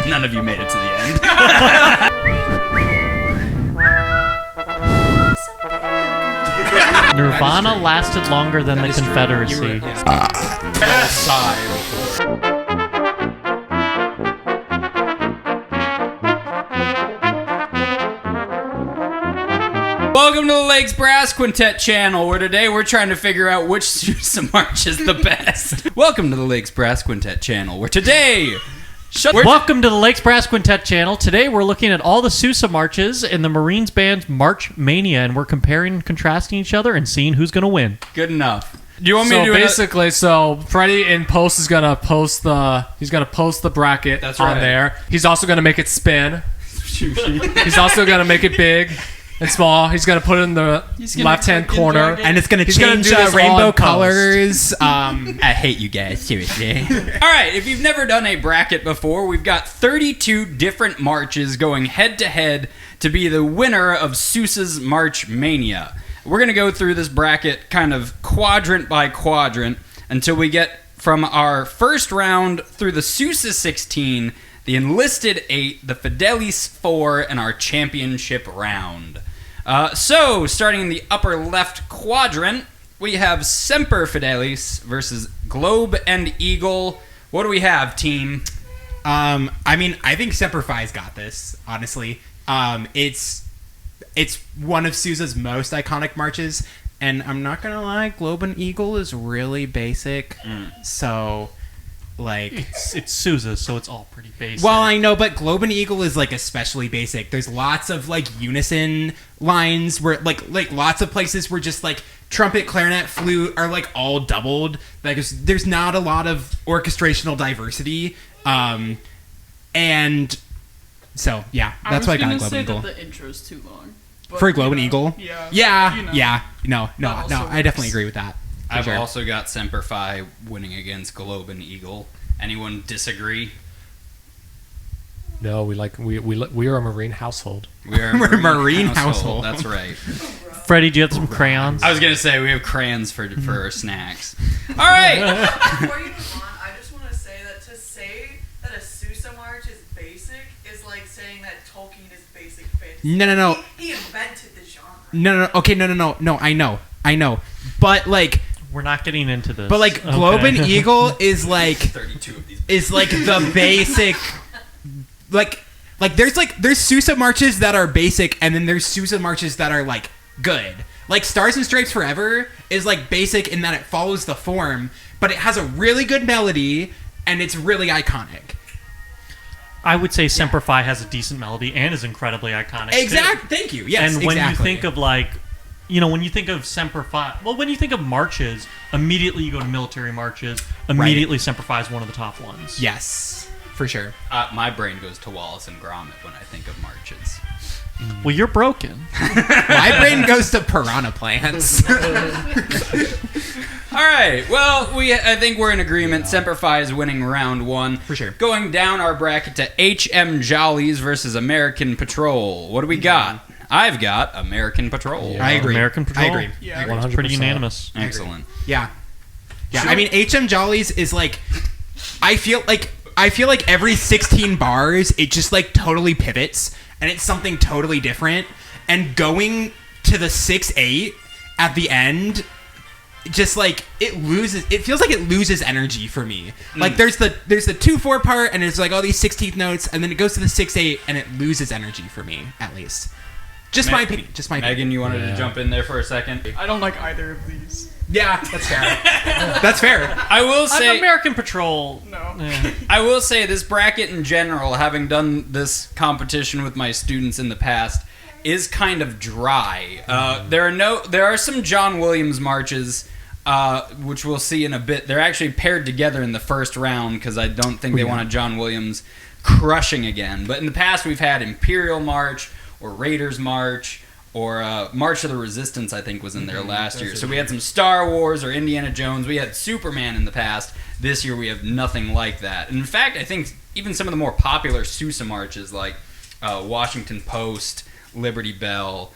None of you made it to the end. Nirvana lasted longer than the Confederacy. Welcome to the Lakes Brass Quintet channel, where today we're trying to figure out which Sousa march is the best. Welcome to the Lakes Brass Quintet channel, where today... Welcome to the Lakes Brass Quintet channel. Today we're looking at all the Sousa marches in the Marines band's March Mania, and we're comparing and contrasting each other and seeing who's going to win. Good enough. Do you want me to do basically, so Freddy in post is gonna post the bracket on there. He's also gonna make it spin. He's also gonna make it big and small. He's gonna put it in the left-hand corner, and it's gonna change rainbow colors. I hate you guys, seriously. All right, if you've never done a bracket before, we've got 32 different marches going head-to-head to be the winner of Sousa's March Mania. We're going to go through this bracket kind of quadrant by quadrant until we get from our first round through the Sousa 16, the Enlisted 8, the Fidelis 4, and our championship round. So, starting in the upper left quadrant, we have Semper Fidelis versus Globe and Eagle. What do we have, team? I think Semper Fi's got this, honestly. It's one of Sousa's most iconic marches, and I'm not gonna lie, Globe and Eagle is really basic. So, like, it's Sousa, so it's all pretty basic. Well, I know, but Globe and Eagle is like especially basic. There's lots of like unison lines where like lots of places where just like trumpet, clarinet, flute are like all doubled. Like there's not a lot of orchestrational diversity, and so yeah, that's why I got Globe and Eagle. That the intro's too long. But, for Globe and Eagle? Yeah. No, I definitely agree with that. I've also got Semper Fi winning against Globe and Eagle. Anyone disagree? No, we are a Marine household. We're a Marine household. That's right. Freddie, do you have some crayons? I was going to say, we have crayons for our snacks. All right. Before you move on, I just want to say that a Sousa march is basic is like saying that Tolkien is basic fantasy. No. He invented the genre. No. Okay, no. I know. But like, we're not getting into this. But like, Globe and Eagle is like 32 of these. Is like the basic. Like there's Sousa marches that are basic, and then there's Sousa marches that are like good. Like Stars and Stripes Forever is like basic in that it follows the form, but it has a really good melody and it's really iconic. I would say Semper Fi has a decent melody and is incredibly iconic. Exactly. Thank you. Yes. And when you think of like, when you think of Semper Fi, well, when you think of marches, immediately you go to military marches. Immediately, Semper Fi is one of the top ones. Yes, for sure. My brain goes to Wallace and Gromit when I think of marches. Well, you're broken. My brain goes to piranha plants. All right. Well, I think we're in agreement. Semper Fi is winning round one. For sure. Going down our bracket to HM Jollies versus American Patrol. What do we got? I've got American Patrol. Yeah. I agree. American Patrol. I agree. Yeah, 100%. Pretty unanimous. Excellent. Yeah. I mean, HM Jollies is like, I feel like every 16 bars it just like totally pivots and it's something totally different, and going to the 6/8 at the end, just like it feels like it loses energy for me. Like there's the 2/4 part, and it's like all these 16th notes, and then it goes to the 6/8 and it loses energy for me, at least. Just my opinion. Megan, you wanted to jump in there for a second? I don't like either of these. Yeah, that's fair. That's fair. I will say American Patrol. No. I will say this bracket in general, having done this competition with my students in the past, is kind of dry. There are some John Williams marches, which we'll see in a bit. They're actually paired together in the first round because I don't think they want a John Williams crushing again. But in the past, we've had Imperial March or Raiders March. Or March of the Resistance, I think, was in there last year. So we had some Star Wars or Indiana Jones. We had Superman in the past. This year we have nothing like that. And in fact, I think even some of the more popular Sousa marches, like Washington Post, Liberty Bell,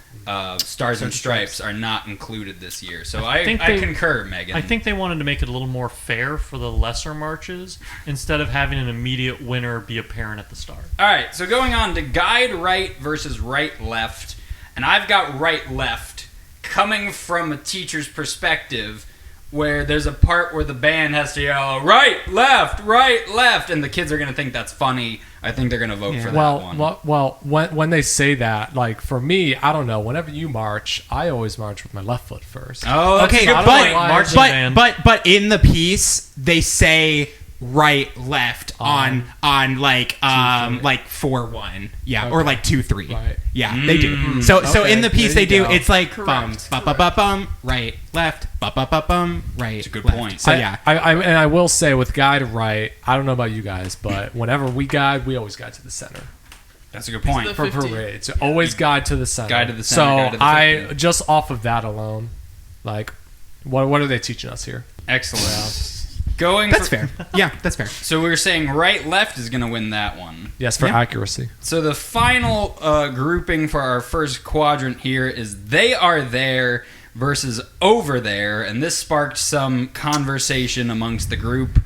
Stars and Stripes are not included this year. So I think concur, Megan. I think they wanted to make it a little more fair for the lesser marches instead of having an immediate winner be apparent at the start. All right, so going on to guide right versus right left, and I've got right left coming from a teacher's perspective, where there's a part where the band has to yell right, left, and the kids are going to think that's funny. I think they're going to vote for that one. Well, when they say that, like for me, I don't know. Whenever you march, I always march with my left foot first. Oh, that's Okay, a good but, point. but in the piece they say right, left on like 4-1, yeah, or like 2-3, Right. yeah, they do. So Okay, in the piece there they you do. go. It's like Correct. bum, right, left, bum, right. It's a good left. point. So yeah, And I will say with guide right, I don't know about you guys, but whenever we guide, we always guide to the center. That's a good point. the For 50. parades, always guide to the center. Guide to the center, So guide to the I 50. just off of that alone, like, what are they teaching us here? Excellent. Going that's for, fair. Yeah, that's fair. So we were saying right, left is going to win that one. Yes, for Yeah. accuracy. So the final grouping for our first quadrant here is They Are There versus Over There, and this sparked some conversation amongst the group.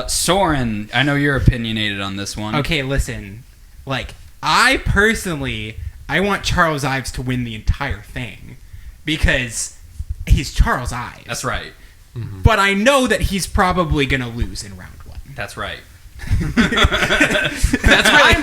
Soren, I know you're opinionated on this one. Okay, listen, like I want Charles Ives to win the entire thing because he's Charles Ives. That's right. But I know that he's probably gonna lose in round 1. That's right. I'm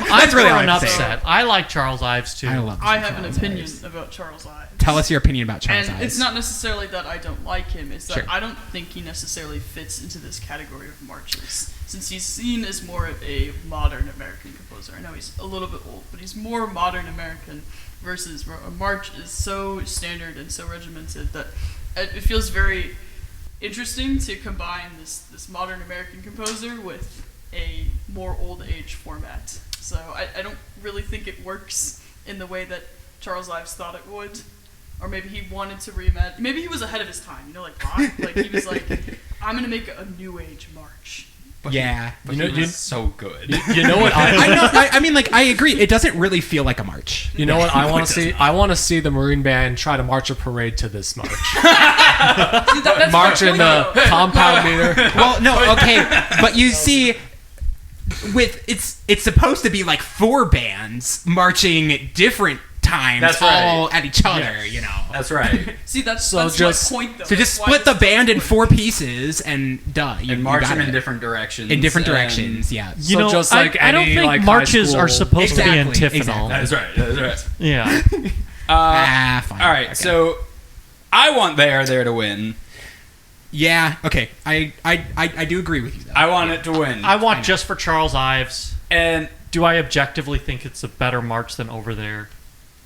That's really for all an I'm saying. upset. I like Charles Ives too. I love. I have an Charles opinion Ives. about Charles Ives. Tell us your opinion about Charles And Ives. it's not necessarily that I don't like him, it's that Sure. I don't think he necessarily fits into this category of marches. Since he's seen as more of a modern American composer. I know he's a little bit old, but he's more modern American versus a march is so standard and so regimented that it feels very interesting to combine this modern American composer with a more old age format. So I don't really think it works in the way that Charles Ives thought it would. Or maybe he wanted to reimagine. Maybe he was ahead of his time, you know, like Roth. Like he was like, I'm gonna make a new age march. Yeah. But he was so good. You know what I mean, like, I agree. It doesn't really feel like a march. You know what I want to see? I want to see the Marine Band try to march a parade to this march. See, that's March my in the point, though. compound meter. Well, no, okay, but you see, it's supposed to be like 4 bands marching at different times, That's right. all at each other. You know. That's right. See, that's just- my point, though. So just That's why split the it's- band in 4 pieces and And march them in different directions. in different and- directions. Yeah. You So know, just like I don't any, think like, high marches school- are supposed to be Exactly, antiphonal. That's right. That's right. Yeah. Fine. All right, Okay. so I want They Are There to win. Yeah. Okay. I do agree with you though. I want it to win. I want just for Charles Ives. And Do I objectively think it's a better march than Over There?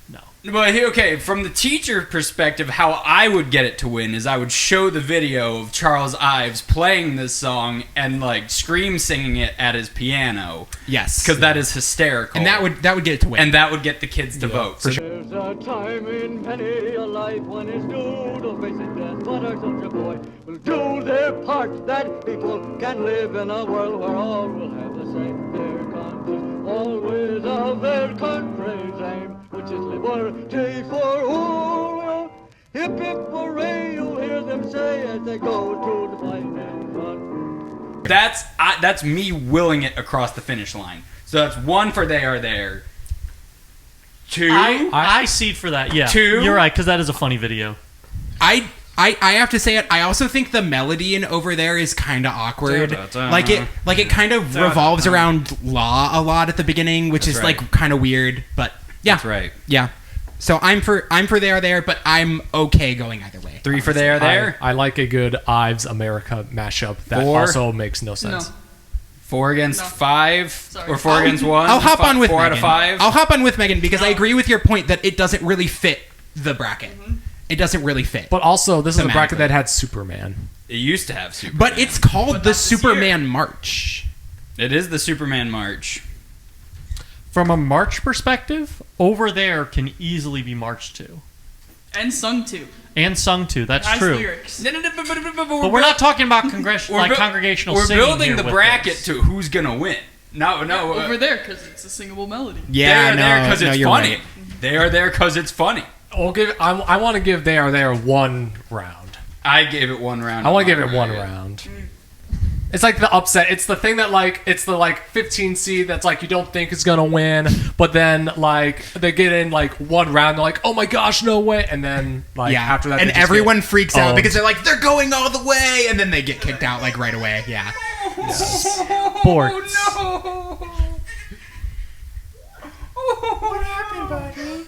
No. but okay, from the teacher perspective, how I would get it to win is I would show the video of Charles Ives playing this song and like scream singing it at his piano Yes. because that is hysterical, and that would get it to win. and that would get the kids to vote. for sure. There's a time in many a life when it's due to face it death, but our soldier boy will do their part that people can live in a world where all will have the same. Their conscience always of their country's aim, which is liberty for all. Hip hip hooray, you'll hear them say as they go to the fighting front. That's me willing it across the finish line. So that's 1 for They Are There. 2. I seed for that. Yeah. 2? You're right, because that is a funny video. I have to say it. I also think the melody in Over There is kind of awkward. Da-da-da. Like it kind of revolves around law a lot at the beginning, which is right. like kind of weird. But yeah, That's right. yeah. So I'm for They Are There, but I'm okay going either way. 3 for They Are There. I like a good Ives America mashup that 4? also makes no sense. No. 4 against No. 5 Sorry. or 4 against 1. I'll hop on with 4 Megan. out of 5. I'll hop on with Megan because I agree with your point that it doesn't really fit the bracket. It doesn't really fit. But also, this is a bracket Thematically. that had Superman. It used to have Superman. But it's called But the not this year. Superman March. It is the Superman March. From a march perspective, Over There can easily be marched to. And sung to. And sung to. That's Has true. lyrics. But we're not talking about congressional, like congregational We're singing building here the with bracket this. to who's gonna win. No. Over there, because it's a singable melody. Yeah, they are there because it's you're funny. right. They are there because it's funny. I want to give They Are There 1 round. I gave it 1 round. I want to give it 1 round. It's like the upset. It's the thing that it's the 15 seed that's you don't think is gonna win, but then they get in 1 round. They're like, oh my gosh, no way! And then after that, and they just everyone get freaks out owned. because they're going all the way, and then they get kicked out right away. Yeah. Sports. Oh, no. What happened, buddy?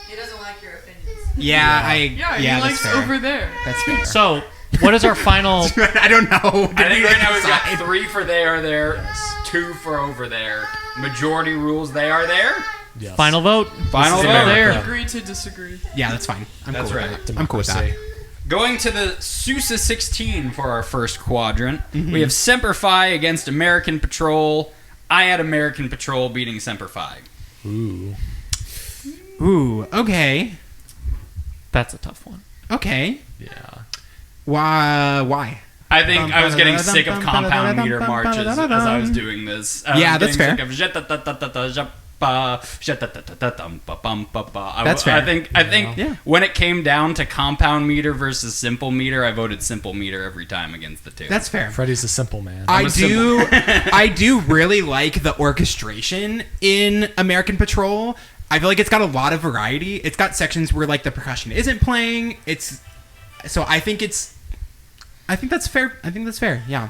He doesn't like your opinions. Yeah, He that's likes fair. over there. That's fair. So, what is our final? I don't know. I think right now we've got 3 for They Are There, 2 for Over There. Majority rules They Are There. Yes. Final vote. Final They vote. Are There. Agree to disagree. Yeah, that's fine. That's cool with right. that. I'm cool with that. Going to the Sousa 16 for our first quadrant. We have Semper Fi against American Patrol. I had American Patrol beating Semper Fi. Ooh, okay. That's a tough one. Okay. Yeah. Why? I think I was getting sick of compound meter marches as I was doing this. Yeah, that's fair. That's fair. I think Yeah. when it came down to compound meter versus simple meter, I voted simple meter every time against the 2. That's fair. Freddy's a simple man. I do really like the orchestration in American Patrol. I feel like it's got a lot of variety. It's got sections where the percussion isn't playing. I think that's fair. Yeah.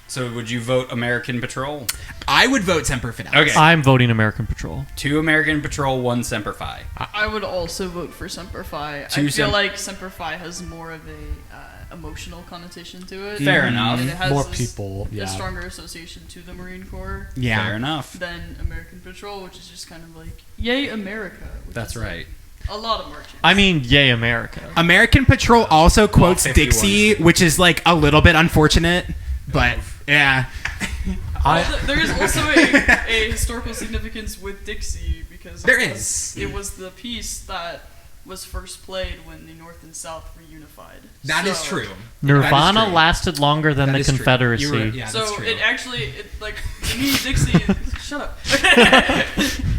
So would you vote American Patrol? I would vote Semper Fidelis. Okay. I'm voting American Patrol. 2 American Patrol, 1 Semper Fi. I would also vote for Semper Fi. I 2 feel like Semper Fi has more of a emotional connotation to it. Fair enough. And it has More this- people, a yeah. stronger association to the Marine Corps Yeah. Fair enough. than American Patrol, which is just kind of yay America. Which That's is, right. A lot of marching. I mean, yay America. American Patrol also quotes 51 Dixie, which is a little bit unfortunate, but yeah. There is also a historical significance with Dixie because it was the piece that was first played when the North and South reunified. That is true. Nirvana That is true. lasted longer than That the is true. Confederacy. You're right. Yeah, that's So true. it actually, to me, Dixie. Shut up.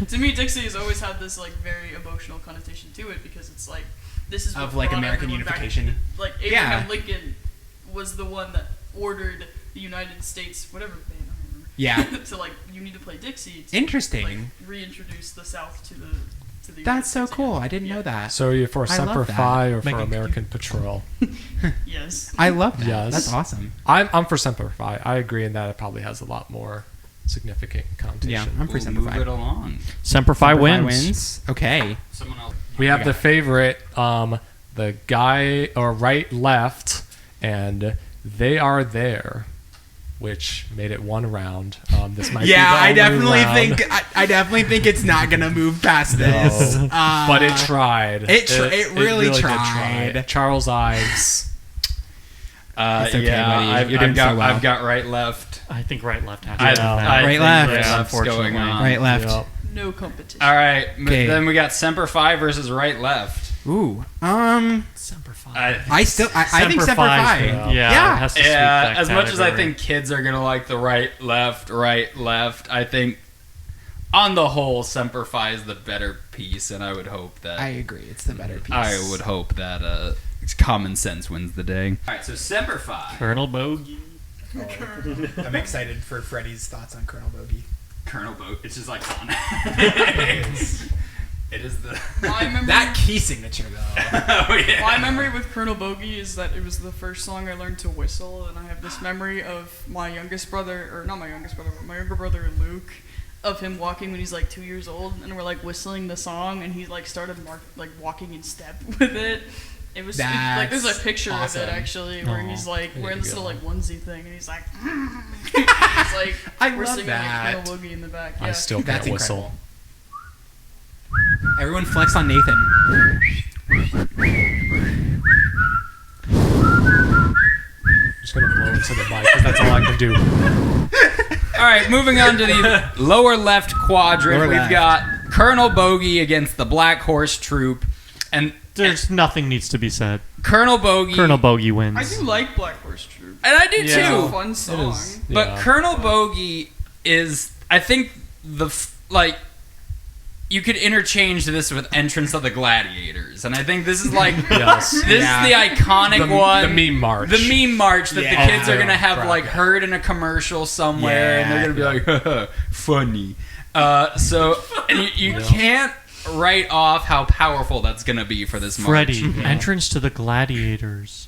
To me, Dixie has always had this very emotional connotation to it because it's this is Of, what brought American everyone back unification. to- Abraham Lincoln was the one that ordered the United States, whatever band, I don't remember. Yeah. to you need to play Dixie. To, Interesting. reintroduce the South to the United That's so States cool. again. I didn't know Yeah. that. So are you for I Semper love that. Fi or for Like a- American Patrol? Yes. I love that. Yes. That's awesome. I'm for Semper Fi. I agree in that it probably has a lot more significant connotation. Yeah, I'm for We'll Semper move Fi. it along. Semper Fi Semper Fi wins. Okay. Someone else. We have the favorite, the guy or right left, and They Are There, which made it 1 round. This might Yeah, I be the only definitely round, think I definitely think it's not gonna move past this. but it tried. It really did tried. try. Charles Ives. It's okay, yeah, buddy. You're doing so well. I've got right left. I think right left has I to think Right, left. Right Yeah, left's unfortunately. going on. Right, left. Yep. No competition. All right. Okay. Then we got Semper Fi versus right left. Ooh. Semper Fi. I think Semper Fi. Yeah, Yeah. it has to sweep Yeah, that as much as I category. think kids are gonna like the right, left, I think on the whole, Semper Fi is the better piece, and I would hope that I agree. It's the better piece. I would hope that common sense wins the day. All right, so Semper Fi, Colonel Bogey. I'm excited for Freddy's thoughts on Colonel Bogey. Colonel Boat. It's just iconic. It is the My memory, That key signature though. oh yeah. my memory with Colonel Bogey is that it was the first song I learned to whistle, and I have this memory of my youngest brother, or not my youngest brother, but my younger brother Luke, of him walking when he's 2 years old, and we're whistling the song, and he started walking in step with it. It was there's a picture awesome. of it actually where he's wearing this little onesie thing, and he's like, I we're love singing that. Colonel Bogey in the back. Yeah. I still That's can't whistle. incredible. Everyone flex on Nathan. I'm just gonna blow into the mic because that's all I can do. All right, moving on to the lower left quadrant. Lower We've left. got Colonel Bogey against the Black Horse Troop, and There's nothing needs to be said. Colonel Bogey. Colonel Bogey wins. I do like Black Horse Troop. and I do It's a too. fun song. But Yeah. Colonel Bogey is I think you could interchange this with Entrance of the Gladiators, and I think this is like Yes. this is the iconic one, the meme march. the meme march that Yeah. the kids are gonna have Right. like heard in a commercial somewhere, and they're gonna be like, funny. And you can't write off how powerful that's gonna be for this march. Freddy, Entrance to the Gladiators.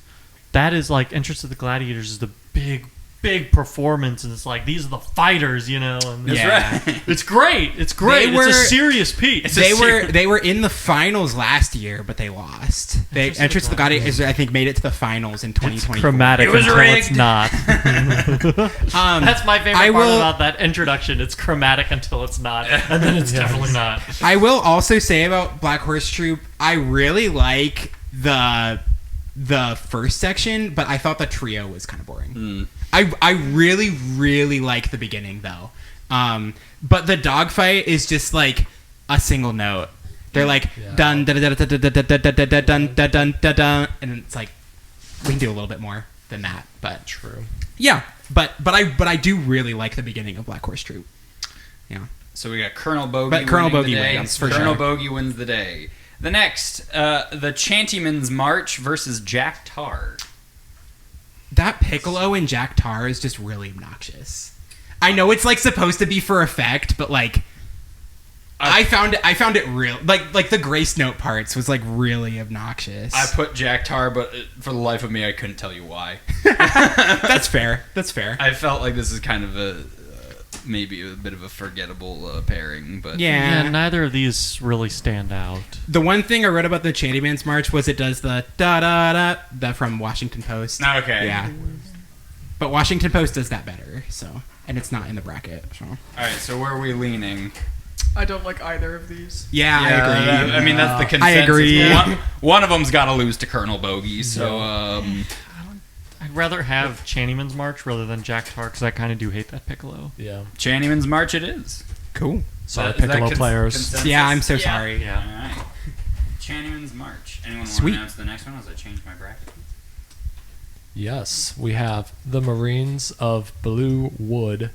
That is like Entrance to the Gladiators is the big performance, and it's like these are the fighters, you know. And That's right. it's great. It's great. They were- it's a serious piece. They were in the finals last year, but they lost. They Entrance to the Gladiators, I think, made it to the finals in 2020. Chromatic. It was until rigged. It's not. That's my favorite I part will- about that introduction. It's chromatic until it's not, and then it's definitely not. I will also say about Black Horse Troop, I really like the first section, but I thought the trio was kind of boring. I really like the beginning though, but the dogfight is just like a single note. They're like dun dun dun dun dun dun dun dun dun dun dun, and it's like we can do a little bit more than that, but True. yeah, but I do really like the beginning of Black Horse Troop. Yeah. So we got Colonel Bogey. But Colonel winning Bogey the day. wins, for Colonel sure. Bogey wins the day. The next, the Chantyman's March versus Jack Tar. That Piccolo and Jack Tar is just really obnoxious. I know it's like supposed to be for effect, but like I found it real like the Grace Note parts was like really obnoxious. I put Jack Tar, but for the life of me, I couldn't tell you why. That's fair. That's fair. I felt like this is kind of maybe a bit of a forgettable pairing, but Yeah, Yeah. neither of these really stand out. The one thing I read about the Chantyman's March was it does the da da da that from Washington Post. Okay. Yeah. But Washington Post does that better, so and it's not in the bracket. So. All right, so where are we leaning? I don't like either of these. Yeah, I agree. I mean, that's the consensus. I agree. One of them's got to lose to Colonel Bogey, so I'd rather have Chantyman's March rather than Jack Tar because I kind of do hate that Piccolo. Yeah. Chantyman's March it is. Cool. Sorry, Is that Piccolo players. consensus? Yeah, I'm so Yeah. sorry. All Yeah. right. Chantyman's March. Anyone want to Sweet. announce the next one as I change my bracket? Yes, we have the Marines of Blue Wood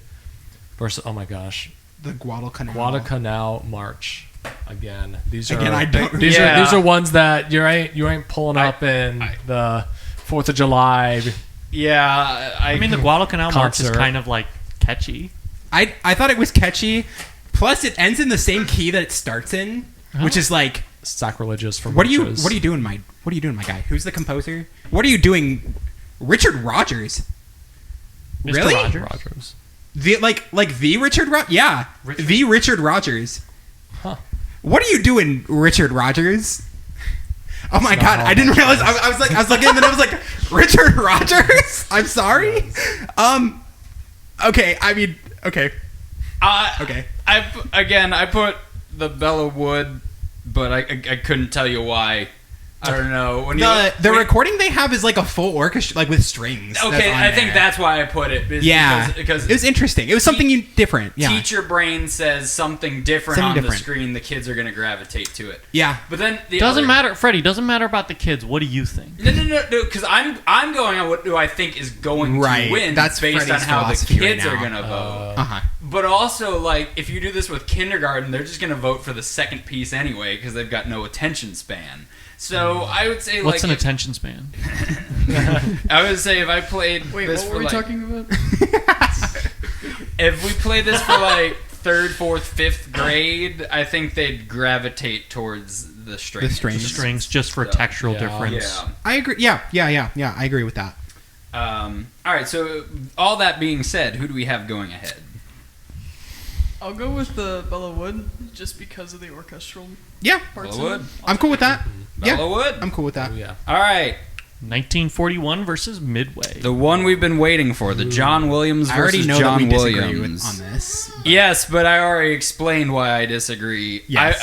versus, oh my gosh, The Guadalcanal. Guadalcanal March. Again, these are Again, I don't- these Yeah. are these are ones that you ain't pulling up in the 4th of July. Yeah, I mean, the Guadalcanal March is Concert. kind of like catchy. I thought it was catchy. Plus, it ends in the same key that it starts in, which is like, Sacrilegious for what are you marches. doing, my guy? Who's the composer? What are you doing, Richard Rogers? Mr. Really? Rogers? The the Richard Rogers? Yeah, the Richard Rogers. Huh. What are you doing, Richard Rogers? Oh my not god, how I didn't that realize. goes. I was looking, and then I was like, Richard Rogers. I'm sorry. Okay. I mean, okay. Okay. I put the Bella Wood, but I couldn't tell you why. I don't know. When The recording they have is like a full orchestra, like with strings. that's Okay, on I think there. that's why I put it. is Yeah, because it was interesting. It was something different. Yeah, teacher brain says something different Something on the different. screen. The kids are going to gravitate to it. yeah. But then the Doesn't other- matter, Freddie. Doesn't matter about the kids. What do you think? No. Because I'm going on what do I think is going Right, to win. that's based Freddie's on how the philosophy right kids are now. going to vote. Uh-huh. But also, like, if you do this with kindergarten, they're just going to vote for the second piece anyway because they've got no attention span. So I would say, What's like, an attention span? I would say if I played Wait, this what for were we like, talking about? if we played this for like third, fourth, fifth grade, I think they'd gravitate towards the strings. The strings. Strings just for So, textural yeah. difference. Yeah. I agree. Yeah. I agree with that. All right. So all that being said, who do we have going ahead? I'll go with the Bella Wood just because of the orchestral Yeah, parts. Bella of it. Wood. I'm cool with that. Bella Yeah, Wood. I'm cool with that. Oh, yeah. All right. 1941 versus Midway. The one we've been waiting for, the John Williams I already versus know John that we disagree Williams. on this. Yes, but I already explained why I disagree. Yes.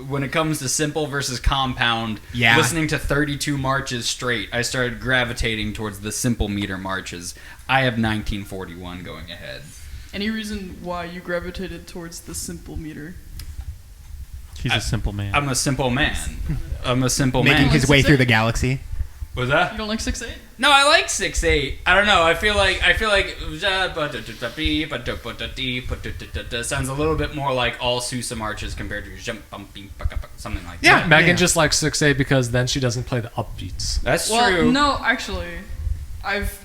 When it comes to simple versus compound, Yeah. listening to 32 marches straight, I started gravitating towards the simple meter marches. I have 1941 going ahead. Any reason why you gravitated towards the simple meter? He's a simple man. I'm a simple man. I'm a simple Making man. his way through the galaxy. Was that? You don't like 6/8? No, I like 6/8. I don't know. I feel like sounds a little bit more like all Sousa marches compared to something like that. Megan just likes 6/8 because then she doesn't play the upbeats. That's Well, true. no, actually, I've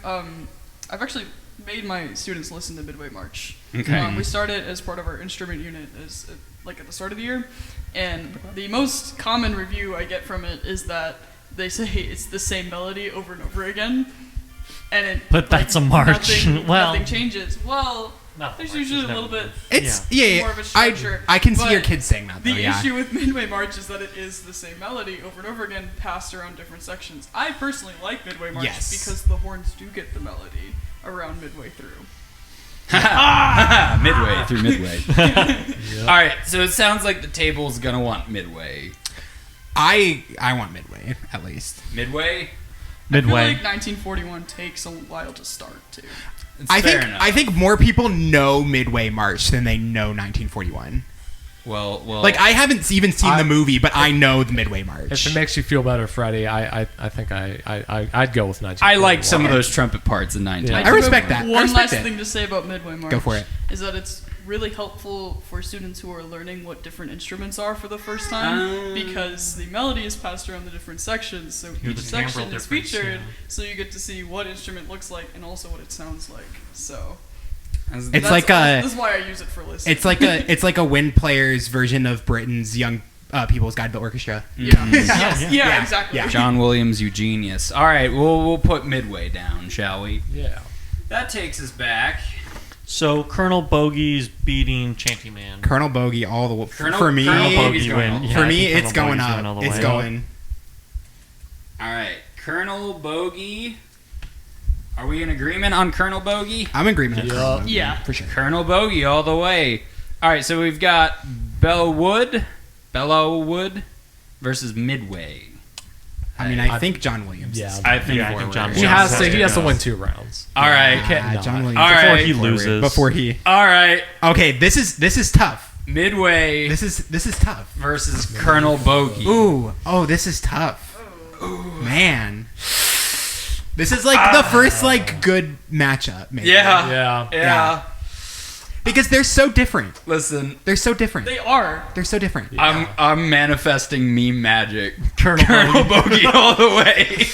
actually made my students listen to Midway March. Okay. We started as part of our instrument unit as like at the start of the year, and the most common review I get from it is that they say it's the same melody over and over again, and it. But that's a march. Nothing changes. Well, Nothing there's marches, usually a never little bit. It's More of a structure. I can see But your kids saying that though. The Yeah. issue with Midway March is that it is the same melody over and over again, passed around different sections. I personally like Midway March Yes. because the horns do get the melody around midway through. Midway through Midway. All right, so it sounds like the table's gonna want Midway. I want Midway at least. Midway. I feel Midway. like 1941 takes a while to start too. It's I fair think enough. I think more people know Midway March than they know 1941. Well. Like I haven't even seen the movie, but I know the Midway March. If it makes you feel better, Freddy, I think I'd go with 1941. I like some of those trumpet parts in 19. Yeah. I respect that. I One respect last it. thing to say about Midway March. Go for it. Is that it's really helpful for students who are learning what different instruments are for the first time because the melody is passed around the different sections, so Hear each the section timbral is difference, featured, yeah. so you get to see what instrument looks like and also what it sounds like. So It's like a this is why I use it for listening. it's like a wind player's version of Britain's Young People's Guide to the Orchestra. yeah. Yeah. Yeah, exactly. Yeah. John Williams, Eugenius. All right, we'll put Midway down, shall we? Yeah. That takes us back. So Colonel Bogey's beating Chanty Man. Colonel Bogey all the way. Colonel- For me, Colonel Bogey going win. all the Yeah, for I me, think it's Colonel going Bogey's all up. the It's way. going. All right, Colonel Bogey. Are we in agreement on Colonel Bogey? I'm in agreement. with Yeah. Colonel Bogey, Yeah. for sure. Colonel Bogey all the way. All right, so we've got Bellwood versus Midway. I mean, I think John Williams. Yeah. I think Yeah, I think John He Williams has to win 2 rounds. All right. John Williams. All Before right. he loses. Before he. All right. Okay, this is tough. Midway This is tough. versus Colonel Bogey. Ooh, this is tough. Man, this is like the first like good matchup. Maybe. Yeah. Yeah. because they're so different. Listen, They're so different. They are. They're so different. I'm manifesting meme magic. Colonel Bogey all the way.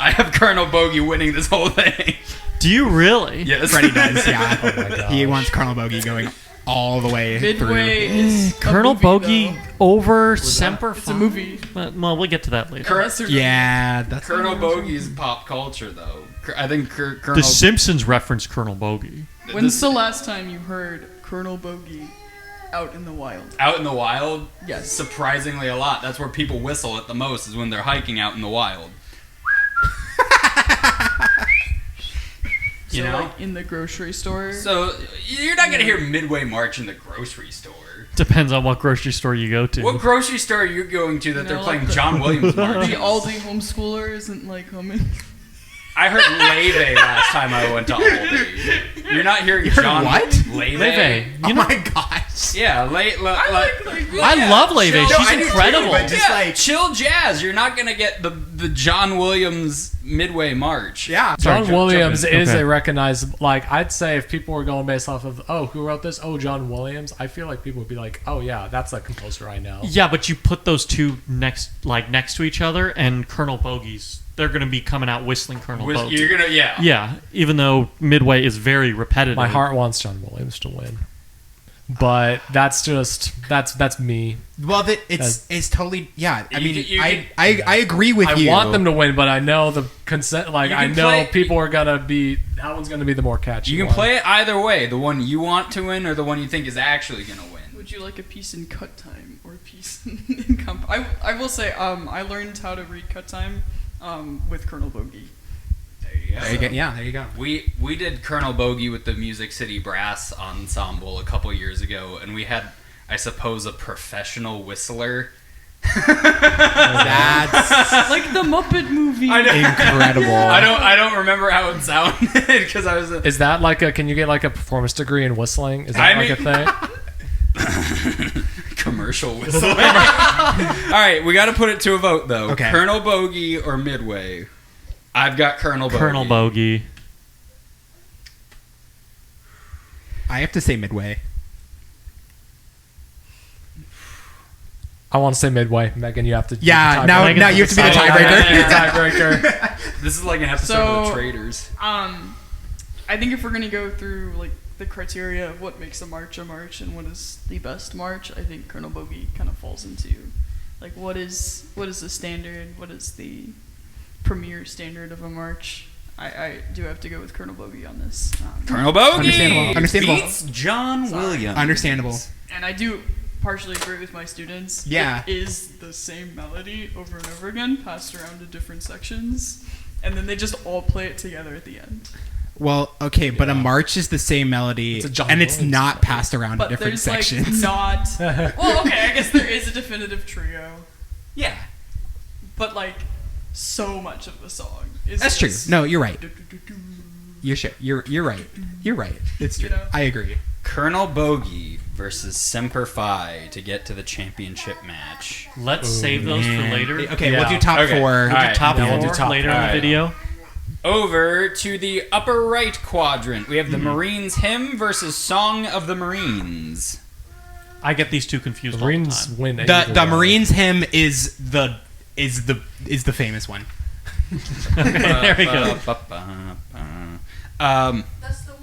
I have Colonel Bogey winning this whole thing. Do you really? Yes. Freddie does. Yeah, Oh my gosh. he wants Colonel Bogey going all the way Midway through. is a Colonel movie, Bogey though. over Semper It's a movie. Well, we'll get to that later. Unless they're- Yeah, that's Colonel Bogey's pop culture, though. I think The Colonel. Simpsons reference Colonel Bogey. When's the last time you heard Colonel Bogey out in the wild? Out in the wild? Yes. Surprisingly a lot. That's where people whistle at the most, is when they're hiking out in the wild. You So, know? like in the grocery store. So, you're not going to hear Midway March in the grocery store. Depends on what grocery store you go to. What grocery store are you going to that they're like playing the- John Williams the March? Aldi homeschooler isn't like humming. I heard Leve last time I went to Aldi. You're not hearing John what? Leve? Leve. Oh my gosh. Yeah, I love Leve. Chill- She's I do too, incredible. but just yeah, like chill jazz. You're not gonna get the John Williams Midway March. yeah. John Sorry, Williams jump in. is Okay. a recognized, like, I'd say if people were going based off of, who wrote this? Oh, John Williams. I feel like people would be like, oh yeah, that's a composer I know. Yeah, but you put those two next to each other, and Colonel Bogey's. They're going to be coming out whistling Colonel Bogey. You're gonna Yeah, even though Midway is very repetitive. My heart wants John Williams to win. But that's me. Well, it's totally yeah. I You mean, can- you I agree with I you. want them to win, but I know the consent. Like You I can know play- people are gonna be. That one's gonna be the more catchy. You can one. play it either way. The one you want to win, or the one you think is actually gonna win. Would you like a piece in cut time or a piece in comp? I will say I learned how to read cut time with Colonel Bogey. There you go. Yeah, there you go. We did Colonel Bogey with the Music City Brass Ensemble a couple years ago, and we had, I suppose, a professional whistler. That's Like the Muppet movie. incredible. I don't remember how it sounded because I was. Is that like a? Can you get like a performance degree in whistling? Is that I like a thing? Commercial whistle. All right, we got to put it to a vote though. Okay. Colonel Bogey or Midway? I've got Colonel Bogey. Colonel Bogey. I have to say Midway. I want to say Midway. Megan, you have to. Yeah, now you have to be the tiebreaker. This is like an episode of The Traders. I think if we're gonna go through like the criteria of what makes a march and what is the best march, I think Colonel Bogey kind of falls into like what is the standard, what is the premier standard of a march. I do have to go with Colonel Bogey on this. Colonel Bogey Understandable. beats John Williams. Understandable. And I do partially agree with my students. Yeah. It is the same melody over and over again, passed around to different sections, and then they just all play it together at the end. Well, okay, but a march is the same melody, It's a John and it's Williams not passed around to But different there's sections. like not. Well, okay, I guess there is a definitive trio, Yeah. but like so much of the song is. That's true. just No, you're right. do-do-do-do. You're sure. You're right. You're right. It's true. You know? I agree. Colonel Bogey versus Semper Fi to get to the championship match. Let's save those for later. Okay, Yeah. we'll do top Okay. 4. All right. Top Yeah, we'll four do top later four. in the All right. video. Over to the upper right quadrant, we have the Marines Hymn versus Song of the Marines. I get these two confused The all the Marines time. win. The Marines hymn is the famous one. There we go. That's the one that Soren did.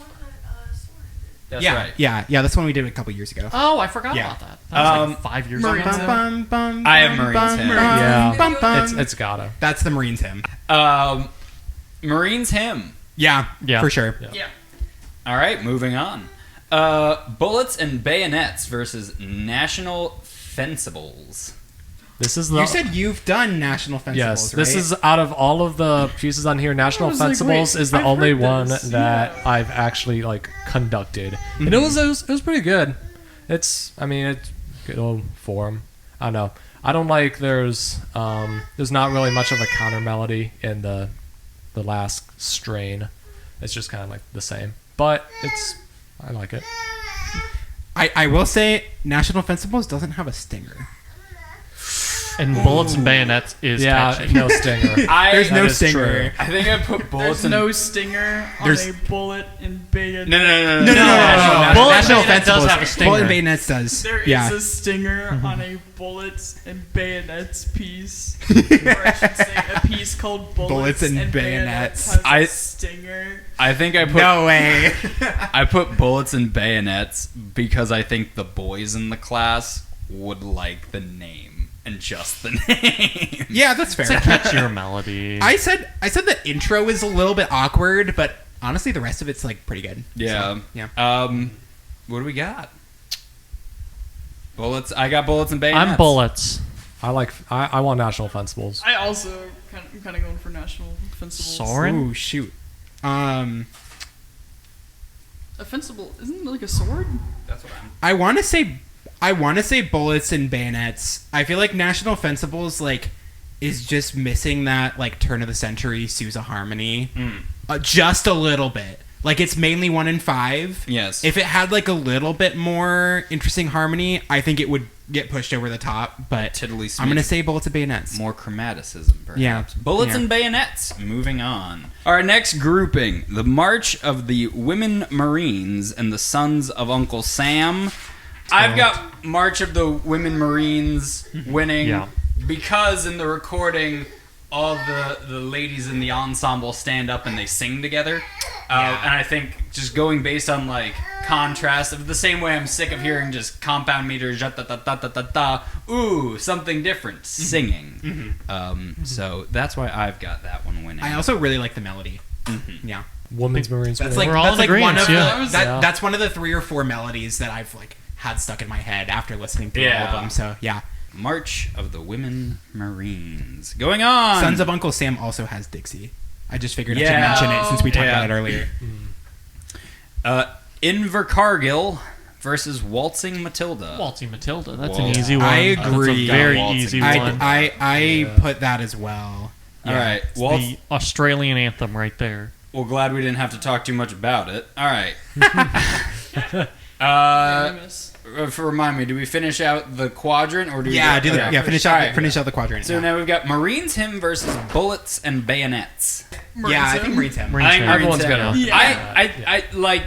That's yeah, right. yeah, that's one we did a couple years ago. Oh, I forgot Yeah. about that. That was like 5 years Marines ago. hymn. I have Marines hymn. Yeah. It's gotta. That's the Marines hymn. Marines Hymn. Yeah, Yeah. for sure. Yeah. Yeah. All right, moving on. Bullets and Bayonets versus National Fencibles. This is the. You said you've done National Fencibles, Yes, this right? is out of all of the pieces on here. National I was like, Fencibles wait, is the I've only heard one this, that yeah. I've actually like conducted, and it was pretty good. It's good old form. I don't know. I don't like there's not really much of a counter melody in the last strain. It's just kind of like the same, but I like it. I will say National Fencibles doesn't have a stinger. And Bullets and Bayonets is catchy. no stinger. There's no That is stinger. true. I think I put bullets There's and no stinger on There's- a bullet and bayonet. No. No. Bullet National Bayonet does Fencibles. have a stinger. Bullet and Bayonets does. There is yeah. a stinger on a bullets and bayonets piece. Or I should say a piece called Bullets and Bayonets. Bayonets. Has a stinger. I think I put No way. I put bullets and bayonets because I think the boys in the class would like the name and just the name. Yeah, that's fair. It's a catchier melody. I said the intro is a little bit awkward, but honestly, the rest of it's like pretty good. Yeah. So, yeah. What do we got? Bullets. I got bullets and bayonets. I'm Bullets. I want National Fencibles. I also I'm kind of going for National Fencibles. Soren? Ooh, shoot. A fencible isn't it like a sword? That's what I'm. I want to say bullets and bayonets. I feel like National Fencibles is just missing that like turn of the century Sousa harmony, just a little bit. Like it's mainly 1 in 5. Yes. If it had like a little bit more interesting harmony, I think it would get pushed over the top. But Tiddly I'm gonna say bullets and bayonets. more chromaticism, perhaps. Yeah. Bullets Yeah. and bayonets. Moving on. Our next grouping: the March of the Women Marines and the Sons of Uncle Sam. I've got March of the Women Marines winning Yeah. because in the recording, all the ladies in the ensemble stand up and they sing together. And I think just going based on like contrast of the same way I'm sick of hearing just compound meters, da da da da da da, ooh, something different, singing. So that's why I've got that one winning. I also really like the melody. Yeah. Women's Marines. That's winning. like We're all that's in like one agreement, of yeah. the, that's one of the 3 or 4 melodies that I've like had stuck in my head after listening to all of them. So yeah. March of the Women Marines. Going on. Sons of Uncle Sam also has Dixie. I just figured I Yeah. should mention it since we talked Yeah. about it earlier. Invercargill versus Waltzing Matilda. Waltzing Matilda. That's Whoa. an easy one. I That's agree. a very Waltzing easy Matilda. one. I put that as well. All right. It's the Australian anthem right there. Well, glad we didn't have to talk too much about it. All right. Unanimous. Remind me, do we finish out the quadrant or do we Yeah, get, finish out the quadrant. So now we've got Marines him versus bullets and bayonets. I think Marines him. Marines I think him. Everyone's Marines gonna. him. Yeah.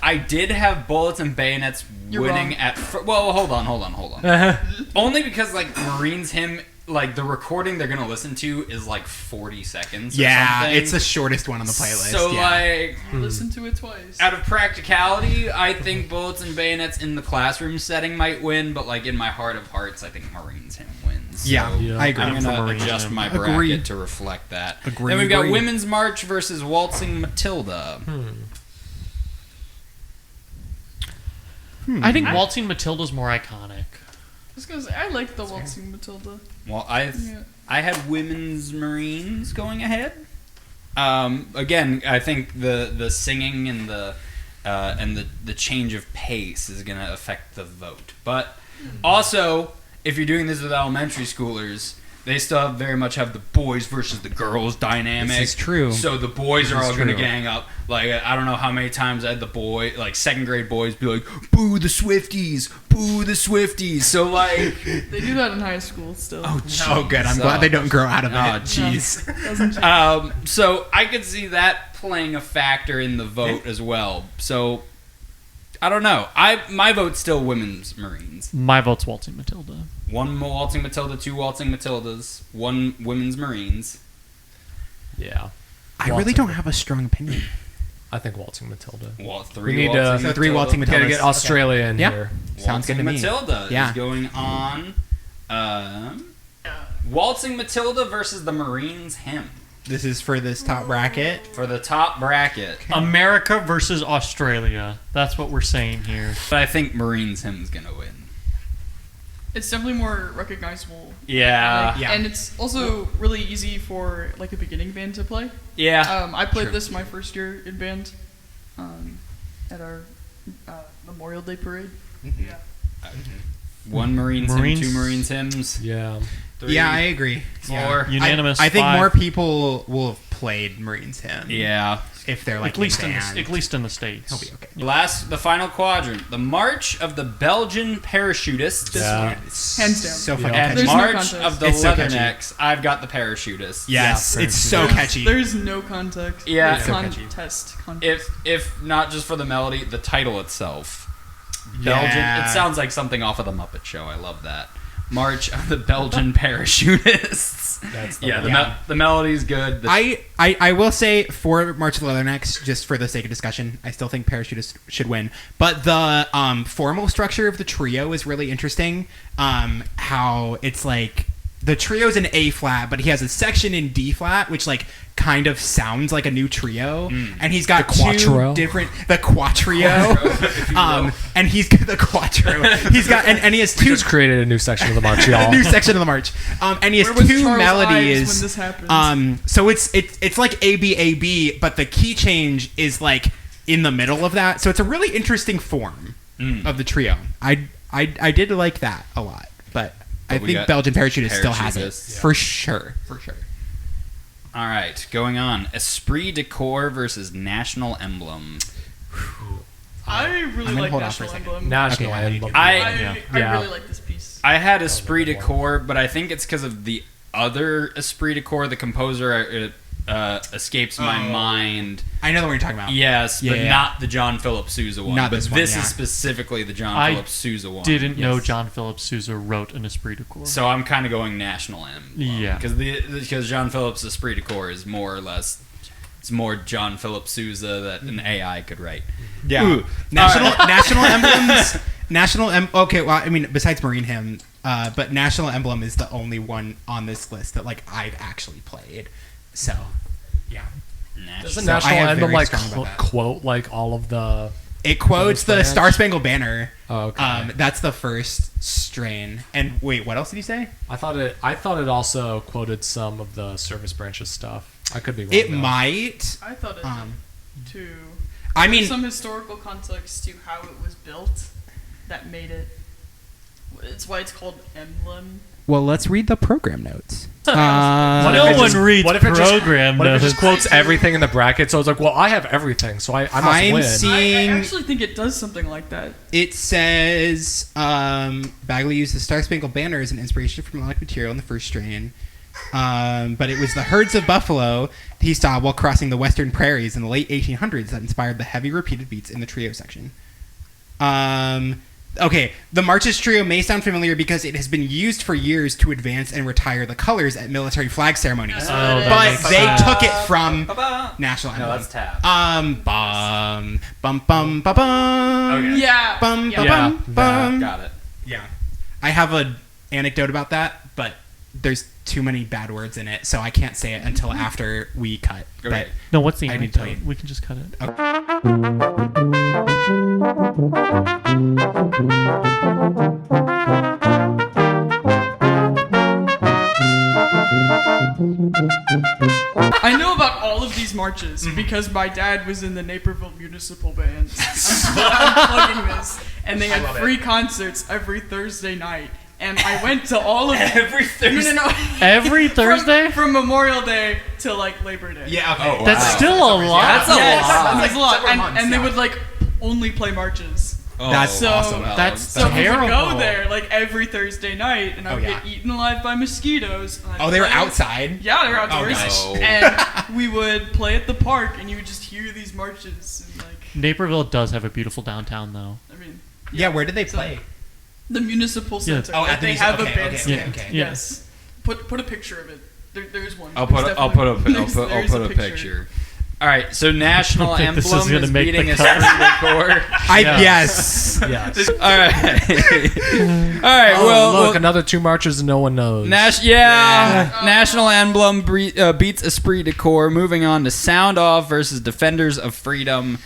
I did have bullets and bayonets You're winning wrong. at. Well, hold on. Only because like Marines him, like the recording they're gonna listen to is like 40 seconds. Or something. It's the shortest one on the playlist. So yeah. like, Listen to it twice. out of practicality, I think bullets and bayonets in the classroom setting might win, but like in my heart of hearts, I think Marines him wins. Yeah, So I agree. I'm for gonna Marines adjust him. my bracket Agree. to reflect that. Agree, Then we've got agree. Women's March versus Waltzing Matilda. I think Waltzing Matilda's more iconic. Just because I like the Waltzing Matilda. Well, Yeah. I had Women's Marines going ahead. Again, I think the singing and the change of pace is going to affect the vote. But also, if you're doing this with elementary schoolers, they still very much have the boys versus the girls dynamic. This is true. So the boys are all going to true. gang up. Like, I don't know how many times I had the second grade boys be like, boo the Swifties, boo the Swifties. So, like... They do that in high school still. Oh, good. I'm glad they don't grow out of it. Oh, jeez. Doesn't change. So I could see that playing a factor in the vote as well. So I don't know. My vote's still Women's Marines. My vote's Waltzing Matilda. One Waltzing Matilda, two Waltzing Matildas, one Women's Marines. Yeah. I really don't have a strong opinion. I think Waltzing Matilda. Three We need Waltzing to- three Waltzing Gotta Matildas. get Australia in Yeah. here. Sounds good to me. Matilda Yeah. is going on. Waltzing Matilda versus the Marines hymn This is for this top bracket. for the top bracket. America versus Australia. That's what we're saying here. But I think Marines hymn's gonna win. It's definitely more recognizable. Yeah. Like, and it's also really easy for like a beginning band to play. Yeah. I played this my first year in band at our Memorial Day parade. Yeah. One Marines hymn, two Marines hymns. Yeah. Three, Yeah, I agree. four. Unanimous. I think five. more people will have played Marines hymn. Yeah. If they're like At least band. in the States. He'll be okay. The final quadrant, the March of the Belgian Parachutists Yeah. Hands down. So fucking and There's catchy. no March contest. of the It's so catchy. Leathernecks. I've got the Parachutists. Yes, Yeah, it's so catchy. There's no context. Yeah. Like, So contest. If not just for the melody, the title itself. Belgian. Yeah. It sounds like something off of the Muppet Show. I love that. March of the Belgian Parachutists. That's the Yeah, one. the melody's good. I will say for March of the Leathernecks, just for the sake of discussion, I still think Parachutists should win. But the formal structure of the trio is really interesting. How it's like the trio's in A flat, but he has a section in D flat, which like kind of sounds like a new trio. And he's got The quattro. two different the quattro. And he's the quattro. He's got and he has We two just created a new section of the march, y'all. new section of the march. And he has Where was two Charles melodies. Ives when this happened? So it's like A-B, but the key change is like in the middle of that. So it's a really interesting form of the trio. I did like that a lot, but I we think got Belgian Parachutist still has it Parachutists. for sure. For sure. All right, going on. Esprit de Corps versus National Emblem. I really gonna like hold off for a National second. Emblem. National Okay, Emblem. I Yeah. really like this piece. I had Esprit de Corps, but I think it's because of the other Esprit de Corps. The composer escapes my mind. I know the one you're talking about. Yes, but Yeah. not the John Philip Sousa one. Not but this one, yeah. is specifically the John I Philip Sousa one. Didn't know Yes. John Philip Sousa wrote an Esprit de Corps. So I'm kind of going National Emblem. Yeah. Because John Philip's Esprit de Corps is more or less. It's more John Philip Sousa that an AI could write. Yeah. Ooh. National emblems. Okay, well, I mean, besides Marine Hymn, but National Emblem is the only one on this list that like I've actually played. So, yeah. Doesn't So I National have Emblem very like strong about that. quote like all of the? It quotes the branch? Star Spangled Banner. Oh, okay. That's the first strain. And wait, what else did you say? I thought it also quoted some of the service branches stuff. I could be wrong. It though. might. I thought it too. I mean, There's some historical context to how it was built that made it. It's why it's called emblem. well, let's read the program notes. No one reads what if it program What if it notes. just quotes everything in the bracket? So it's like, well, I have everything, so I must I'm win. I seeing actually think it does something like that. it says Bagley used the Star Spangled Banner as an inspiration for melodic material in the first strain. But it was the herds of buffalo he saw while crossing the western prairies in the late 1800s that inspired the heavy repeated beats in the trio section. Okay, the Marches trio may sound familiar because it has been used for years to advance and retire the colors at military flag ceremonies. that But makes they sense. took it from national anthem. No, that's tab. Bum bum bum bum bum. Okay. Yeah. Bum Yeah. bum Yeah, bum. Got it. Yeah, I have an anecdote about that, but there's too many bad words in it, so I can't say it until after we cut. Okay. No, what's the I need to tell anecdote? you. We can just cut it. I know about all of these marches because my dad was in the Naperville Municipal Band. I'm plugging this. And they had free concerts every Thursday night. And I went to all of them. Every Thursday. No. Every Thursday? From Memorial Day to like Labor Day. Yeah, okay. Oh, That's wow. still a lot. That's a Yes, lot. it was a lot. several And, months, and they yeah. would like only play marches. Oh, That's So awesome. That's So we would terrible. go there like every Thursday night, and I would yeah. get eaten alive by mosquitoes. and I'd Oh, they were play- outside? Yeah, they were outdoors. gosh. No. And we would play at the park, and you would just hear these marches. And like, Naperville does have a beautiful downtown, though. I mean, Yeah, where did they play? the municipal Yeah. center. Oh, like, at the they municipal- have a okay, bandstand. okay, okay. Yeah. Yes. Put a picture of it. There's one. I'll There's put definitely- a picture. All right, so national think this is emblem gonna is make the beating a cut. decor. Yes. Yes. All right, all right. Oh, Well, look, another two marches no one knows. National emblem beats esprit de corps. Moving on to sound off versus defenders of freedom.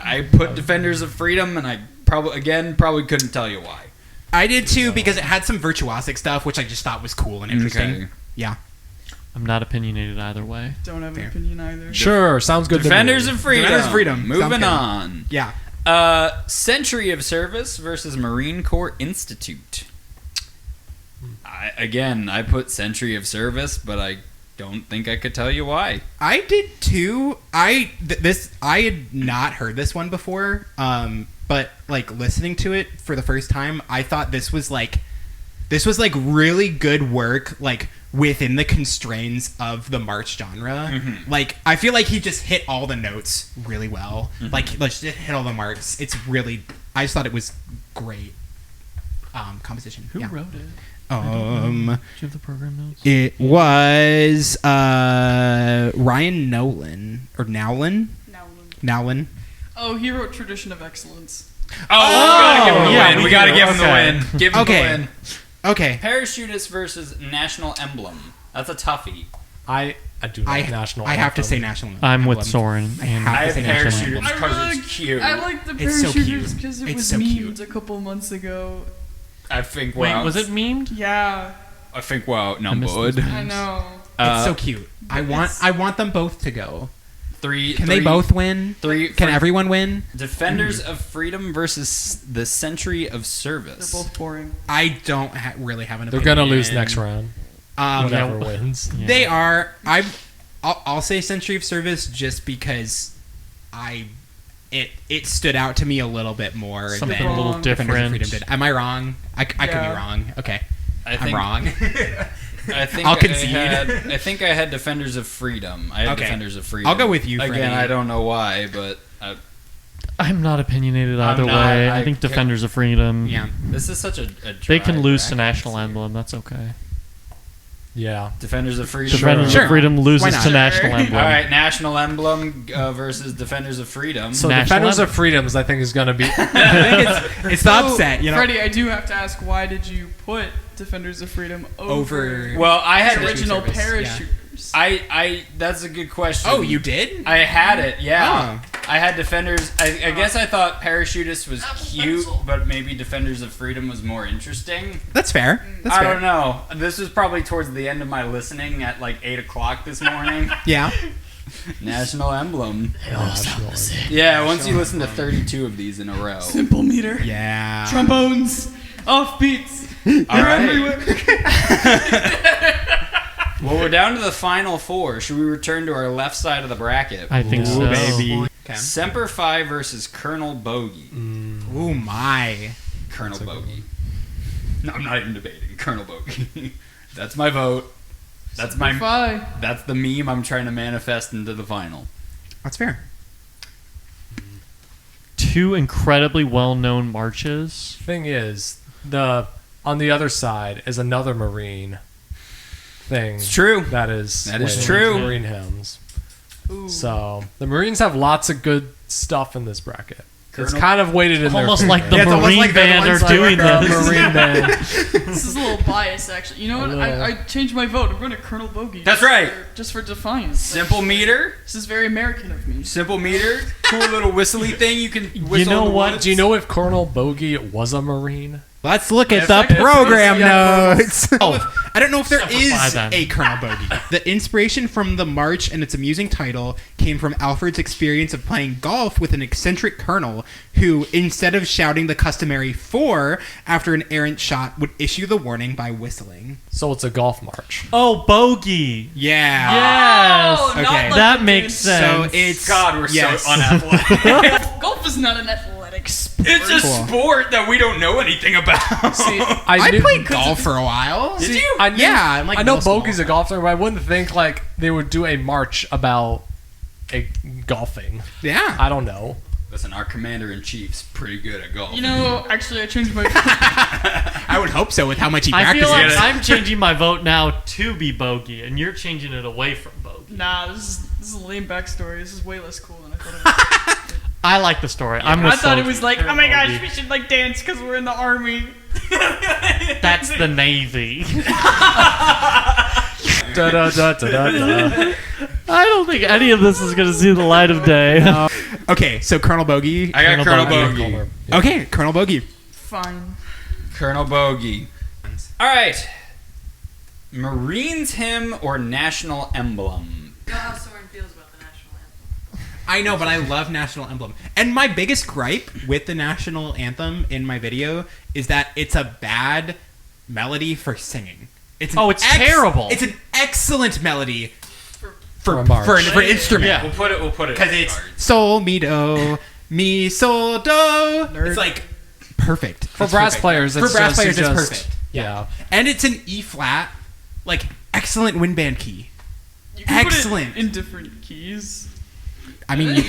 I put defenders of freedom, and I probably couldn't tell you why. I did too because it had some virtuosic stuff, which I just thought was cool and interesting. Okay. Yeah. I'm not opinionated either way. Don't have an Fair. opinion either. Sure, sounds good Defenders to me. of freedom. Defenders of freedom. Sounds Moving good. on. Yeah. Century of Service versus Marine Corps Institute. I put Century of Service, but I don't think I could tell you why. I did too. I had not heard this one before. But like listening to it for the first time, I thought this was like really good work, like within the constraints of the march genre. Mm-hmm. Like I feel like he just hit all the notes really well. Mm-hmm. Like let's just hit all the marks. It's really. I just thought it was great. Composition. Who Yeah. wrote it? Do you have the program notes? It was Ryan Nolan or Nowlin. Nowlin. Oh, he wrote Tradition of Excellence. We gotta give him the okay. win. Give him Okay. the win. Okay. Parachutist versus national emblem. That's a toughie. I do like national. I have to anthem. say national. I'm with emblem. Soren. And have I to have say national parachutist emblem. because it's cute. I like the It's so parachuters cute. because it It's was so memed cute. a couple months ago. I think Wait, we're was it memed? Yeah, I think we're missed outnumbered. this. I know. It's so cute. I want them both to go. Can they both win? Can for everyone win? Defenders of Freedom versus the Century of Service. They're both boring. I don't really have an They're opinion. gonna lose next round. Whatever wins. Yeah. They are. I'll say Century of Service just because it stood out to me a little bit more Something than a little Defenders of different. Freedom did. Am I wrong? I could be Yeah. wrong. Okay. I I'm think, wrong. I think I'll concede. I think I had Defenders of Freedom. I had Okay. Defenders of Freedom. I'll go with you, Again, Freddy. I don't know why, but I'm not opinionated either not. way. I I think ca- Defenders of Freedom. Yeah. this is such a They dry can lose to bracket national this year. emblem. That's okay. Yeah. Defenders of Freedom. Defenders Sure. of Freedom Why loses not? to national emblem. All right, National Emblem versus Defenders of Freedom. So National Defenders anthem. of Freedoms, I think, is gonna be. It's the upset, you know. Freddie, I do have to ask, why did you put Defenders of Freedom over well, I had the original Service, yeah. parachuters? I that's a good question. Oh, you did? I had it, yeah. Oh. I had Defenders. I guess I thought Parachutist was cute, but maybe Defenders of Freedom was more interesting. That's fair. That's I fair. don't know. This was probably towards the end of my listening at like 8 o'clock this morning. Yeah. National Emblem. Yeah, once you listen to 32 of these in a row. Simple meter. Yeah. Trombones. Offbeats. All right. Everywhere. Well, we're down to the final 4. Should we return to our left side of the bracket? I think so. baby. Okay. Semper Fi versus Colonel Bogey. Oh my. Colonel Bogey. No, I'm not even debating. Colonel Bogey. That's my vote. That's That's the meme I'm trying to manifest into the final. That's fair. 2 incredibly well-known marches. Thing is, on the other side is another Marine thing. It's true. That is That true. Marine hymns. So the Marines have lots of good stuff in this bracket. It's kind of weighted in Almost their like the favor. Marine band are doing this. Marine band. This is a little biased, actually. You know what? I changed my vote. I'm going to Colonel Bogey. That's right. Just for defiance. Simple meter. This is very American of me. Simple meter. Cool little whistly thing you can whistle. You know in the what? woods. Do you know if Colonel Bogey was a Marine? Let's look at Yes, the I guess program so. notes. I don't know if there Simplify is that. a Colonel Bogey. The inspiration from the march and its amusing title came from Alfred's experience of playing golf with an eccentric colonel who, instead of shouting the customary 4 after an errant shot, would issue the warning by whistling. So it's a golf march. Oh, bogey. Yeah. Yes. Oh, not Okay. like That the makes dudes. sense. So it's God, we're yes. so unathletic. Golf is not an athletic sport. It's a Cool. sport that we don't know anything about. See, I knew- played golf for a while. Did you? I knew, Yeah, in, like, I know middle school. Bogey's a golfer, but I wouldn't think like they would do a march about a golfing. Yeah. I don't know. Listen, our commander-in-chief's pretty good at golf. You know, actually, I changed my vote. I would hope so with how much he I practices. feel like Yeah. I'm changing my vote now to be bogey, and you're changing it away from bogey. Nah, this is a lame backstory. This is way less cool than I thought it was. I like the story. I'm with I thought it Sosa. was like, oh my gosh, we should like dance because we're in the army. That's the Navy. Da, da, da, da, da, da. I don't think any of this is going to see the light of day. Okay, so Colonel Bogey. I got Colonel Colonel Bogey. Okay, Colonel Bogey. Fine. Colonel Bogey. All right. Marines hymn or national emblem? You know how Soren feels about the national anthem. I know, but I love national emblem. And my biggest gripe with the national anthem in my video is that it's a bad melody for singing. It's an It's terrible. It's an excellent melody For a march. for an instrument. Yeah. We'll put it Because it's sol mi do mi sol do. It's like perfect For It's brass perfect. players, For it's brass just- players, it's just- perfect. Yeah. And it's an E flat, like excellent wind band key. You can Excellent. put it in different keys. I mean, you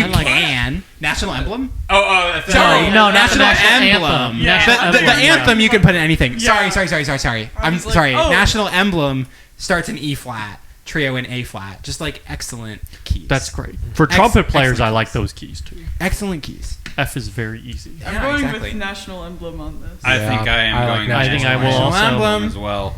I like- can. National emblem? Oh, Sorry, No, not national the national emblem. anthem. Yeah. The National anthem you can put in anything. Yeah. Sorry. I I'm was like, sorry. oh. National emblem starts in E flat, trio in A flat. Just like excellent keys. That's great. For trumpet players, excellent I like those keys too. excellent keys. F is very easy. I'm Yeah, going exactly. with national emblem on this. I Yeah, think I am I like going. national I think I will national also. emblem as well.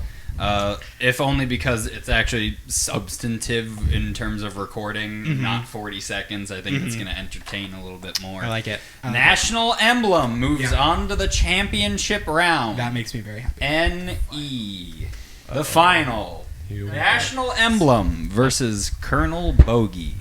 If only because it's actually substantive in terms of recording, not 40 seconds. I think it's going to entertain a little bit more. I like it. National emblem moves Yeah. on to the championship round. That makes me very happy. NE. The final. You- National emblem versus Colonel Bogey.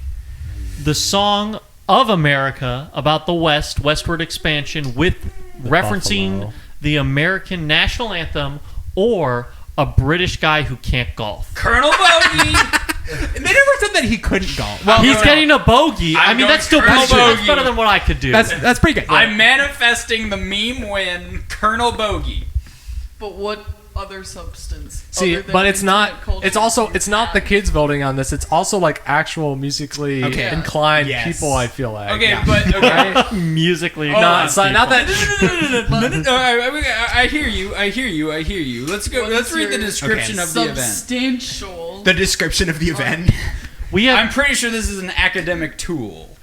The song of America about the West, westward expansion, with referencing Buffalo. the American national anthem or a British guy who can't golf. Colonel Bogey. They never said that he couldn't golf. Well, He's no, no. getting a bogey. I I'm mean, going that's still Colonel pretty good. That's Bogey. better than what I could do. That's pretty good. I'm manifesting the meme win, Colonel Bogey. But what other substance? See, other than but it's not. internet culture It's also. do you It's not the have? kids voting on this. It's also like actual musically Okay. inclined Yes. people. I feel like. Okay, Yeah. but okay. Right? musically. No, it's not that. I hear you. Let's go. What Let's is read the your description of the event. Substantial. the description of the event. We have I'm pretty sure this is an academic tool.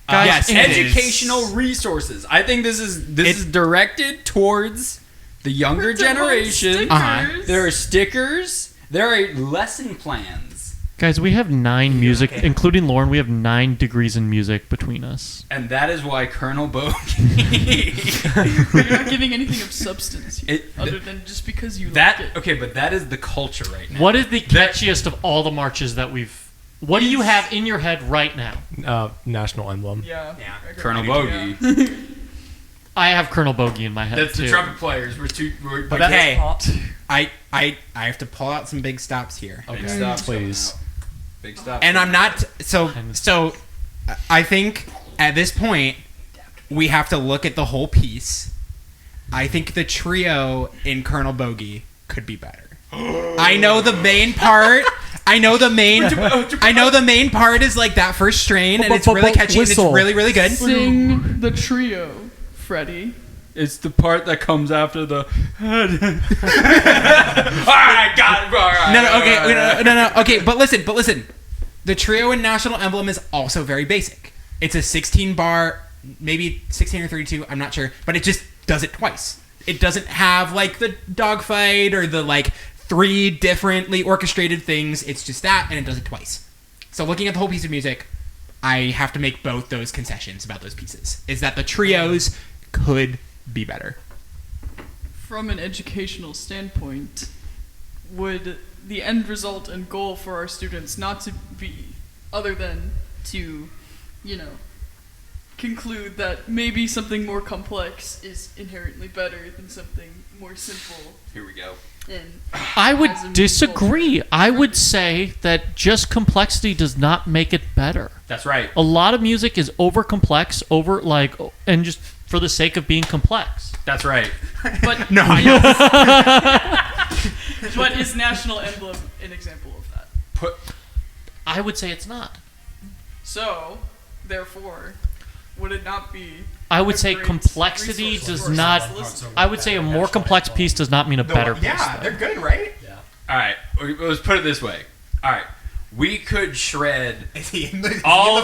guys. yes, in- it is. Educational resources. I think this is directed towards the younger generation. Uh-huh. There are stickers. There are lesson plans, Guys, we have 9 music, including Lauren. We have 9 degrees in music between us. and that is why Colonel Bogey. You're not giving anything of substance here, It- other than just because you that like it. okay, but that is the culture right now. What is the catchiest of all the marches that we've? What do you have in your head right now? National emblem. Yeah. Colonel Yeah. Bogey. I have Colonel Bogey in my head That's too. the trumpet players. But okay, I have to pull out some big stops here. Big stops, please. Big stops. And I'm not so. I think at this point we have to look at the whole piece. I think the trio in Colonel Bogey could be better. I know the main part. I know the main part is like that first strain, and it's really catchy and it's really, really good. Sing the trio, Freddy. It's the part that comes after the. All right, got it. All right, No. Okay, but listen. The trio in National Emblem is also very basic. It's a 16 bar, maybe 16 or 32. I'm not sure, but it just does it twice. It doesn't have like the dogfight or the like 3 differently orchestrated things. It's just that, and it does it twice. So looking at the whole piece of music, I have to make both those concessions about those pieces. Is that the trios could be better. From an educational standpoint, would the end result and goal for our students not to be other than to, conclude that maybe something more complex is inherently better than something more simple? Here we go. And I would as a disagree. I would say that just complexity does not make it better. That's right. A lot of music is over complex, and just for the sake of being complex. That's right. But No, but is National Emblem an example of that? I would say it's not. So, therefore, would it not be? I would a say great complexity resource does for us not. to listen to? I would say a more complex piece does not mean a better piece. yeah, though. they're good, right? All right, let's put it this way. All right, we could shred Is he in the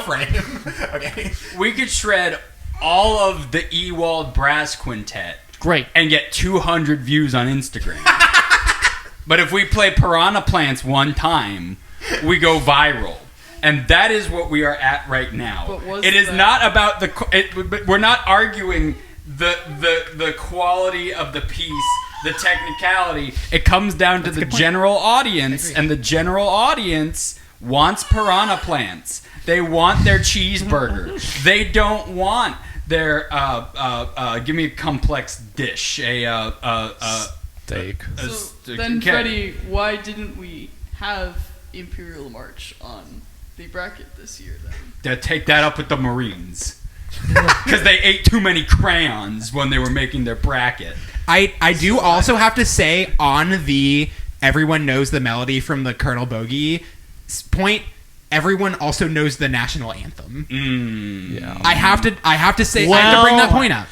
frame? Okay. We could shred all of the Ewald Brass Quintet Great. and get 200 views on Instagram. But if we play Piranha Plants one time, we go viral. And that is what we are at right now. But was It is that- not about but we're not arguing the quality of the piece, the technicality. It comes down to the general audience, and the general audience wants Piranha Plants. They want their cheeseburger. They don't want their give me a complex dish, Steak. So then, Freddy, why didn't we have Imperial March on the bracket this year then? Take that up with the Marines. Because they ate too many crayons when they were making their bracket. I do also have to say on the everyone knows the melody from the Colonel Bogey point, everyone also knows the national anthem. Yeah. I have to say I have to bring that point up.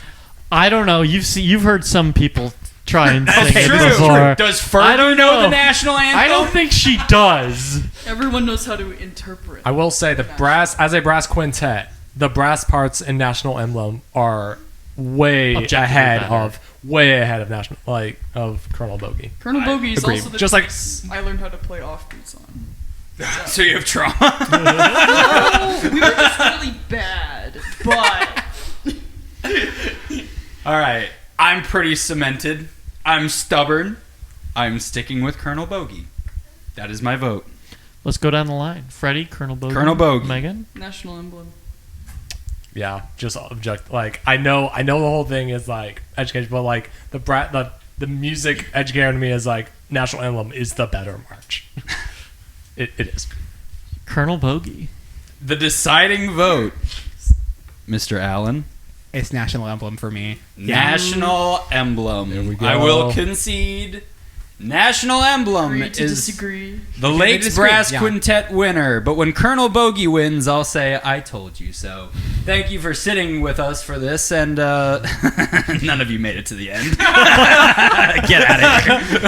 I don't know. You've heard some people try and sing That's it true. before. Does I Fergie don't know know the national anthem? I don't think she does. Everyone knows how to interpret. I will say as a brass quintet, the brass parts in National Emblem are way Objectively ahead better. of national of Colonel Bogey. Colonel Bogey is agree. also the Just like- piece I learned how to play offbeats on. So you have trauma. No, we were just really bad, but All right. I'm pretty cemented. I'm stubborn. I'm sticking with Colonel Bogey. That is my vote. Let's go down the line. Freddie, Colonel Bogey. Colonel Bogey. Megan. National Emblem. Yeah, just object. Like I know the whole thing is like education, but like the music educator to me is like National Emblem is the better march. It is. Colonel Bogey. The deciding vote, Mr. Allen. It's national emblem for me. National Emblem. There we go. I will concede. National Emblem Agree to is disagree. the Lakes Brass yeah. Quintet winner. But when Colonel Bogey wins, I'll say, I told you so. Thank you for sitting with us for this, and none of you made it to the end. Get out of here.